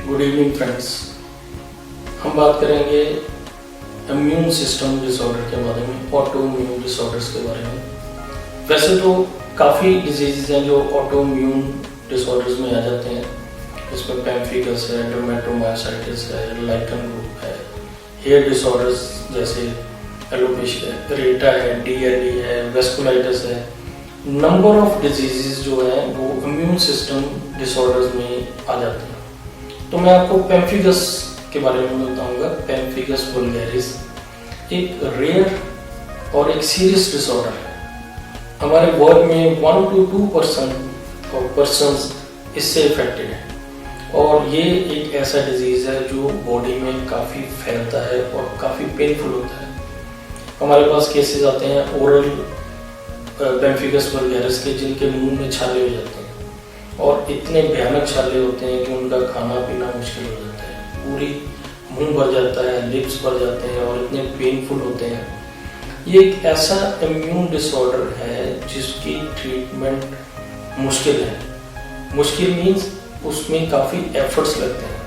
Good evening friends. हम बात करेंगे इम्यून सिस्टम डिसऑर्डर के बारे में, ऑटो इम्यून डिसऑर्डर्स के बारे में। वैसे तो काफ़ी डिजीज़ हैं जो ऑटो इम्यून डिसऑर्डर्स में आ जाते हैं। इसमें पैम्फिगस है, डर्मेटोमायोसाइटिस है, लाइकन ग्रुप है, हेयर डिसऑर्डर्स जैसे एलोपेशिया रेटा है, डीएलई है, वेस्कुलाइटिस है। नंबर ऑफ डिजीजेस जो हैं वो इम्यून सिस्टम डिसऑर्डर्स में आ जाते हैं। तो मैं आपको पैम्फिगस के बारे में बताऊंगा। पैम्फिगस वल्गैरिस एक रेयर और एक सीरियस डिसऑर्डर है। हमारे वर्ल्ड में 1 to 2% ऑफ पर्सन्स इससे इफेक्टेड हैं और ये एक ऐसा डिजीज है जो बॉडी में काफ़ी फैलता है और काफ़ी पेनफुल होता है। हमारे पास केसेस आते हैं ओरल पैम्फिगस वल्गैरिस के, जिनके मुंह में छाले हो जाते हैं और इतने भयानक छाले होते हैं कि उनका खाना पीना मुश्किल हो जाता है। पूरी मुंह भर जाता है, लिप्स भर जाते हैं और इतने पेनफुल होते हैं। ये एक ऐसा इम्यून डिसऑर्डर है जिसकी ट्रीटमेंट मुश्किल है। मुश्किल मीन्स उसमें काफ़ी एफर्ट्स लगते हैं,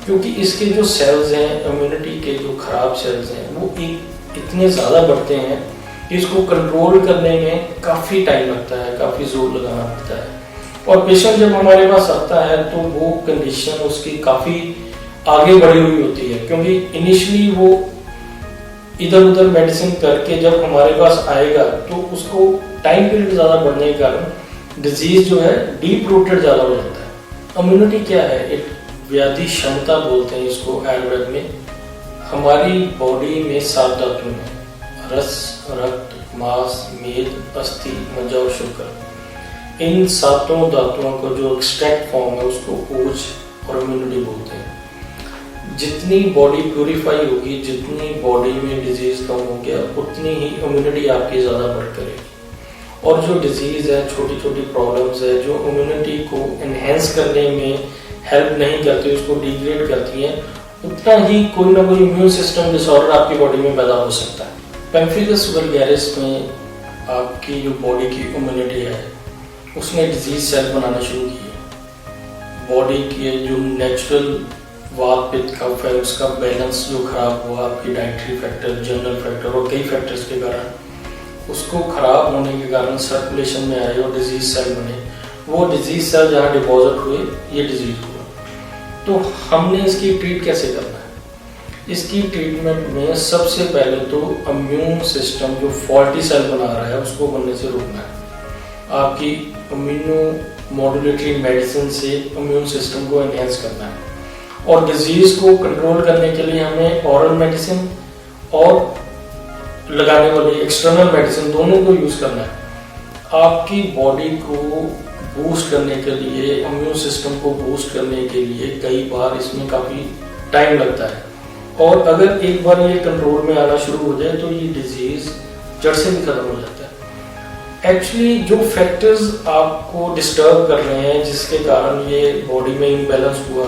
क्योंकि इसके जो सेल्स हैं, इम्यूनिटी के जो खराब सेल्स हैं, वो इतने ज़्यादा बढ़ते हैं कि इसको कंट्रोल करने में काफ़ी टाइम लगता है, काफ़ी जोर लगाना पड़ता है। और पेशेंट जब हमारे पास आता है तो वो कंडीशन उसकी काफ़ी आगे बढ़ी हुई होती है, क्योंकि इनिशियली वो इधर उधर मेडिसिन करके जब हमारे पास आएगा तो उसको टाइम पीरियड ज़्यादा बढ़ने के कारण डिजीज जो है डीप रूटेड ज़्यादा हो जाता है। इम्यूनिटी क्या है? एक व्याधि क्षमता बोलते हैं इसको आयुर्वेद में। हमारी बॉडी में 7 धातु हैं: रस, रक्त, मांस, मेद, अस्थि, मज्जा और शुक्र। इन 7 धातुओं को जो एक्सट्रैक्ट फॉर्म है उसको ओज और इम्यूनिटी बोलते हैं। जितनी बॉडी प्यूरिफाई होगी, जितनी बॉडी में डिजीज कम हो गया, उतनी ही इम्यूनिटी आपकी ज़्यादा बढ़ करेगी। और जो डिजीज है, छोटी छोटी प्रॉब्लम्स है जो इम्यूनिटी को एनहेंस करने में हेल्प नहीं करती, उसको डिग्रेड करती हैं, उतना ही कोई ना कोई इम्यून सिस्टम डिसऑर्डर आपकी बॉडी में पैदा हो सकता है। पैम्फिगस वल्गैरिस में आपकी जो बॉडी की इम्यूनिटी है उसने डिजीज सेल बनाना शुरू किए। बॉडी के जो नेचुरल वात पित्त कफ है उसका बैलेंस जो खराब हुआ, आपकी डाइटरी फैक्टर, जनरल फैक्टर और कई फैक्टर्स के कारण, उसको खराब होने के कारण सर्कुलेशन में आए और डिजीज सेल बने। वो डिजीज सेल जहाँ डिपॉजिट हुए, ये डिजीज हुआ। तो हमने इसकी ट्रीट कैसे करना है? इसकी ट्रीटमेंट में सबसे पहले तो इम्यून सिस्टम जो फॉल्टी सेल बना रहा है उसको बनने से रोकना है। आपकी इम्यूनो मॉड्यूलेटरी मेडिसिन से इम्यून सिस्टम को एनहेंस करना है और डिजीज को कंट्रोल करने के लिए हमें ऑरल मेडिसिन और लगाने वाली एक्सटर्नल मेडिसिन दोनों को यूज करना है। आपकी बॉडी को बूस्ट करने के लिए, इम्यून सिस्टम को बूस्ट करने के लिए कई बार इसमें काफ़ी टाइम लगता है और अगर एक बार ये कंट्रोल में आना शुरू हो जाए तो ये डिजीज जड़ से भी खत्म हो जाता है। एक्चुअली जो फैक्टर्स आपको डिस्टर्ब कर रहे हैं, जिसके कारण ये बॉडी में इम्बैलेंस हुआ,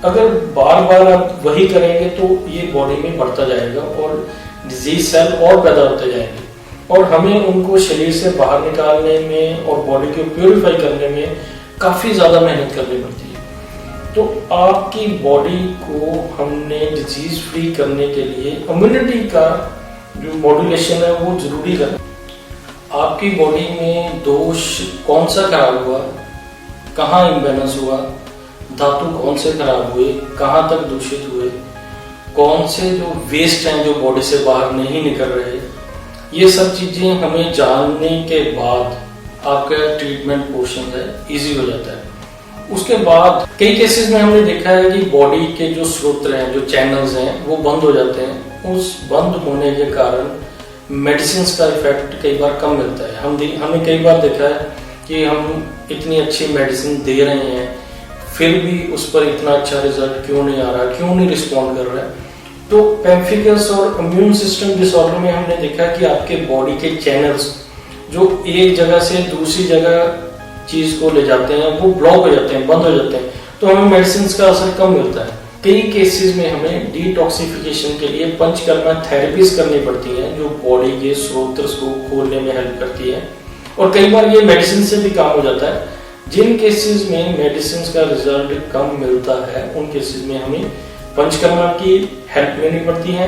अगर बार बार आप वही करेंगे तो ये बॉडी में बढ़ता जाएगा और डिजीज सेल और पैदा होते जाएंगे और हमें उनको शरीर से बाहर निकालने में और बॉडी को प्यूरिफाई करने में काफ़ी ज़्यादा मेहनत करनी पड़ती है। तो आपकी बॉडी को हमने डिजीज फ्री करने के लिए इम्यूनिटी का जो मॉड्यूलेशन है वो जरूरी है। आपकी बॉडी में दोष कौन सा खराब हुआ, कहाँ इम्बैलेंस हुआ, धातु कौन से खराब हुए, कहाँ तक दूषित हुए, कौन से जो वेस्ट हैं जो बॉडी से बाहर नहीं निकल रहे, ये सब चीज़ें हमें जानने के बाद आपका ट्रीटमेंट पोर्शन है इजी हो जाता है। उसके बाद कई केसेस में हमने देखा है कि बॉडी के जो स्रोत हैं, जो चैनल्स हैं, वो बंद हो जाते हैं। उस बंद होने के कारण मेडिसिन का इफेक्ट कई बार कम मिलता है। हमने कई बार देखा है कि हम इतनी अच्छी मेडिसिन दे रहे हैं फिर भी उस पर इतना अच्छा रिजल्ट क्यों नहीं आ रहा, क्यों नहीं रिस्पॉन्ड कर रहा है। तो पैम्फिगस और इम्यून सिस्टम डिसऑर्डर में हमने देखा कि आपके बॉडी के चैनल्स जो एक जगह से दूसरी जगह चीज को ले जाते हैं वो ब्लॉक हो जाते हैं, बंद हो जाते हैं, तो हमें मेडिसिन का असर कम मिलता है। कई केसेस में हमें डिटॉक्सिफिकेशन के लिए पंचकर्मा थेरेपीज करनी पड़ती हैं जो बॉडी के स्रोत को खोलने में हेल्प करती है और कई बार ये मेडिसिन से भी काम हो जाता है। जिन केसेस में मेडिसिन का रिजल्ट कम मिलता है उन केसेस में हमें पंचकर्मा की हेल्प लेनी पड़ती है,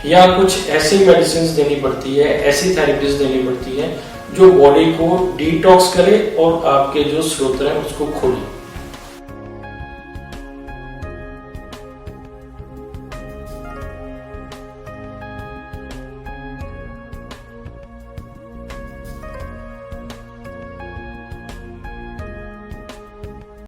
या कुछ ऐसी मेडिसिन देनी पड़ती है, ऐसी थेरेपीज देनी पड़ती है जो बॉडी को डिटॉक्स करे और आपके जो स्रोत हैं उसको खोले।